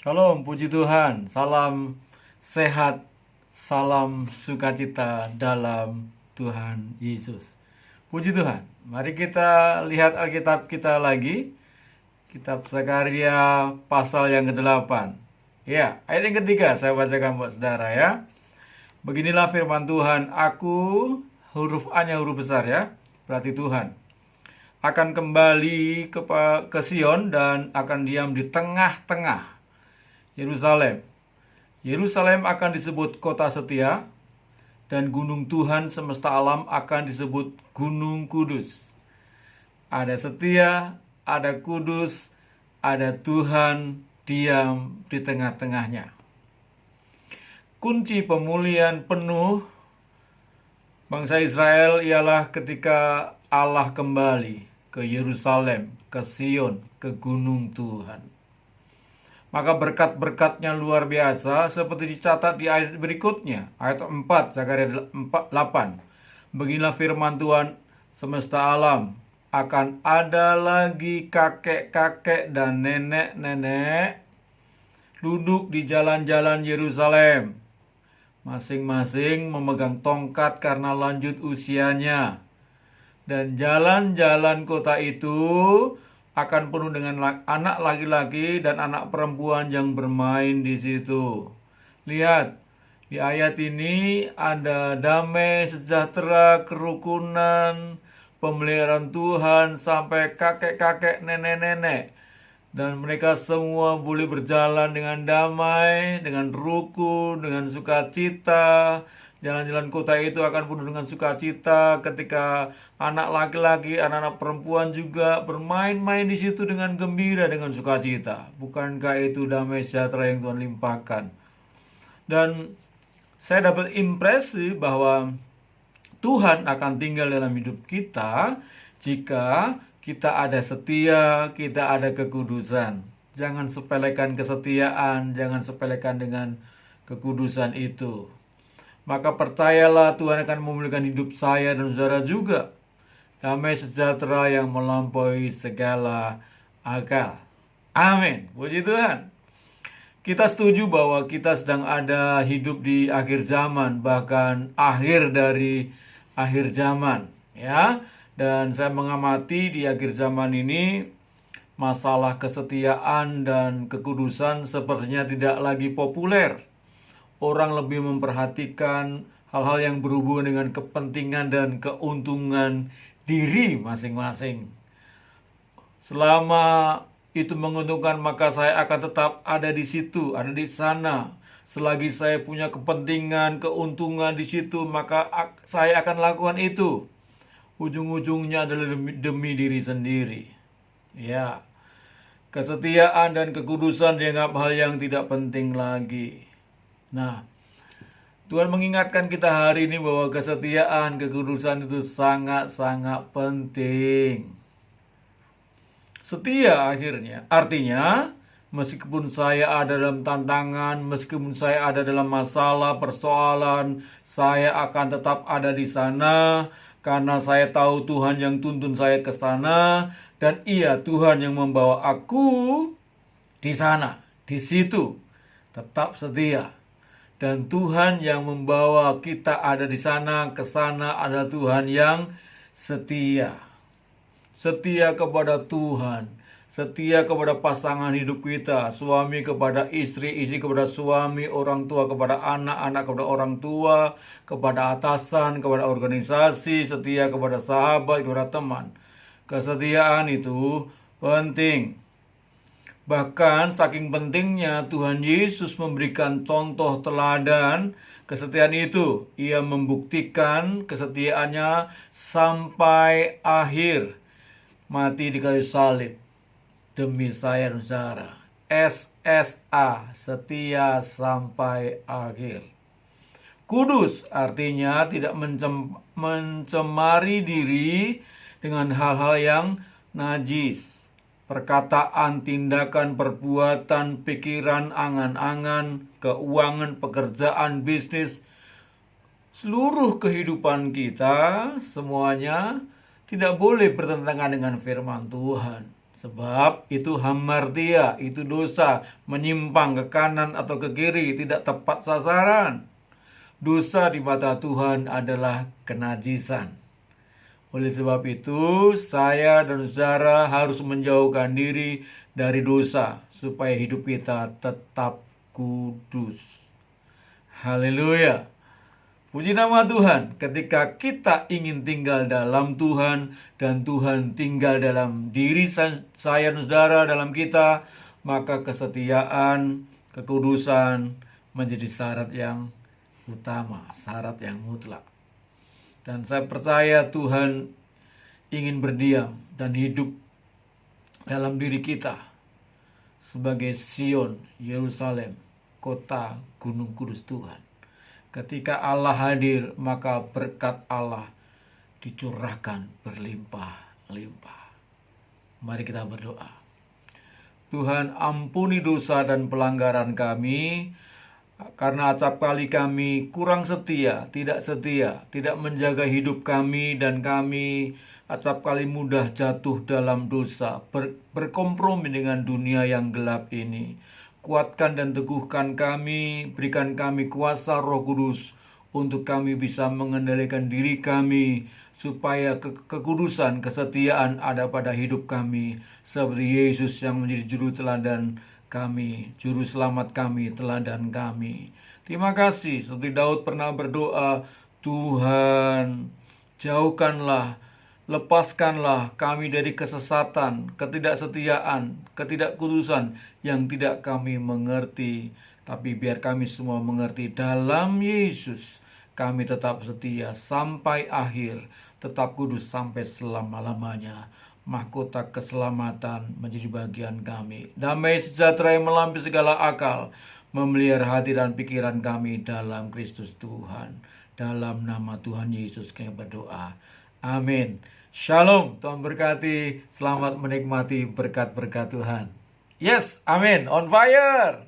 Shalom, puji Tuhan. Salam sehat, salam sukacita dalam Tuhan Yesus. Puji Tuhan. Mari kita lihat Alkitab kita lagi. Kitab Zakaria pasal yang ke-8. Ya, ayat yang ketiga saya bacakan buat saudara ya. Beginilah firman Tuhan, aku, huruf A-nya huruf besar ya, berarti Tuhan, akan kembali ke Sion dan akan diam di tengah-tengah Yerusalem. Yerusalem akan disebut kota setia, dan gunung Tuhan semesta alam akan disebut Gunung Kudus. Ada setia, ada kudus, ada Tuhan diam di tengah-tengahnya. Kunci pemulihan penuh bangsa Israel ialah ketika Allah kembali ke Yerusalem, ke Sion, ke gunung Tuhan. Maka berkat-berkatnya luar biasa seperti dicatat di ayat berikutnya, ayat 4, Zakaria 8. Beginilah firman Tuhan semesta alam, akan ada lagi kakek-kakek dan nenek-nenek duduk di jalan-jalan Yerusalem, masing-masing memegang tongkat karena lanjut usianya. Dan jalan-jalan kota itu akan penuh dengan anak laki-laki dan anak perempuan yang bermain di situ. Lihat, di ayat ini ada damai, sejahtera, kerukunan, pemeliharaan Tuhan sampai kakek-kakek, nenek-nenek. Dan mereka semua boleh berjalan dengan damai, dengan rukun, dengan sukacita. Jalan-jalan kota itu akan penuh dengan sukacita ketika anak laki-laki, anak-anak perempuan juga bermain-main di situ dengan gembira, dengan sukacita. Bukankah itu damai sejahtera yang Tuhan limpahkan? Dan saya dapat impresi bahwa Tuhan akan tinggal dalam hidup kita jika kita ada setia, kita ada kekudusan. Jangan sepelekan kesetiaan, jangan sepelekan dengan kekudusan itu. Maka percayalah Tuhan akan memulihkan hidup saya dan saudara juga. Damai sejahtera yang melampaui segala akal. Amin. Puji Tuhan. Kita setuju bahwa kita sedang ada hidup di akhir zaman, bahkan akhir dari akhir zaman, ya. Dan saya mengamati di akhir zaman ini masalah kesetiaan dan kekudusan sepertinya tidak lagi populer. Orang lebih memperhatikan hal-hal yang berhubungan dengan kepentingan dan keuntungan diri masing-masing. Selama itu menguntungkan, maka saya akan tetap ada di situ, ada di sana. Selagi saya punya kepentingan, keuntungan di situ, maka saya akan lakukan itu. Ujung-ujungnya adalah demi diri sendiri. Ya, kesetiaan dan kekudusan dianggap hal yang tidak penting lagi. Nah, Tuhan mengingatkan kita hari ini bahwa kesetiaan, kekudusan itu sangat-sangat penting. Setia akhirnya, artinya meskipun saya ada dalam tantangan, meskipun saya ada dalam masalah, persoalan, saya akan tetap ada di sana. Karena saya tahu Tuhan yang tuntun saya ke sana, dan iya, Tuhan yang membawa aku di sana, di situ, tetap setia. Dan Tuhan yang membawa kita ada di sana, ke sana adalah Tuhan yang setia. Setia kepada Tuhan, setia kepada pasangan hidup kita, suami kepada istri, istri kepada suami, orang tua kepada anak, anak kepada orang tua, kepada atasan, kepada organisasi, setia kepada sahabat, kepada teman. Kesetiaan itu penting. Bahkan saking pentingnya Tuhan Yesus memberikan contoh teladan kesetiaan itu. Ia membuktikan kesetiaannya sampai akhir, mati di kayu salib demi saya dan saudara. SSA, setia sampai akhir. Kudus artinya tidak mencemari diri dengan hal-hal yang najis. Perkataan, tindakan, perbuatan, pikiran, angan-angan, keuangan, pekerjaan, bisnis, seluruh kehidupan kita semuanya tidak boleh bertentangan dengan firman Tuhan. Sebab itu hamartia, itu dosa, menyimpang ke kanan atau ke kiri, tidak tepat sasaran. Dosa di mata Tuhan adalah kenajisan. Oleh sebab itu, saya dan saudara harus menjauhkan diri dari dosa, supaya hidup kita tetap kudus. Haleluya. Puji nama Tuhan, ketika kita ingin tinggal dalam Tuhan dan Tuhan tinggal dalam diri saya dan saudara dalam kita, maka kesetiaan, kekudusan menjadi syarat yang utama, syarat yang mutlak. Dan saya percaya Tuhan ingin berdiam dan hidup dalam diri kita sebagai Sion, Yerusalem, kota gunung kudus Tuhan. Ketika Allah hadir, maka berkat Allah dicurahkan berlimpah-limpah. Mari kita berdoa. Tuhan, ampuni dosa dan pelanggaran kami, karena acap kali kami kurang setia, tidak menjaga hidup kami, dan kami acap kali mudah jatuh dalam dosa, berkompromi dengan dunia yang gelap ini. Kuatkan dan teguhkan kami, berikan kami kuasa Roh Kudus untuk kami bisa mengendalikan diri kami, supaya kekudusan, kesetiaan ada pada hidup kami, seperti Yesus yang menjadi juru teladan kami, juru selamat kami, teladan kami. Terima kasih, seperti Daud pernah berdoa, Tuhan, jauhkanlah, lepaskanlah kami dari kesesatan, ketidaksetiaan, ketidakkudusan yang tidak kami mengerti. Tapi biar kami semua mengerti, dalam Yesus kami tetap setia sampai akhir, tetap kudus sampai selama-lamanya. Mahkota keselamatan menjadi bagian kami. Damai sejahtera yang melampaui segala akal memelihara hati dan pikiran kami dalam Kristus Tuhan. Dalam nama Tuhan Yesus kami berdoa. Amin. Shalom. Tuhan berkati. Selamat menikmati berkat-berkat Tuhan. Yes, amin. On fire.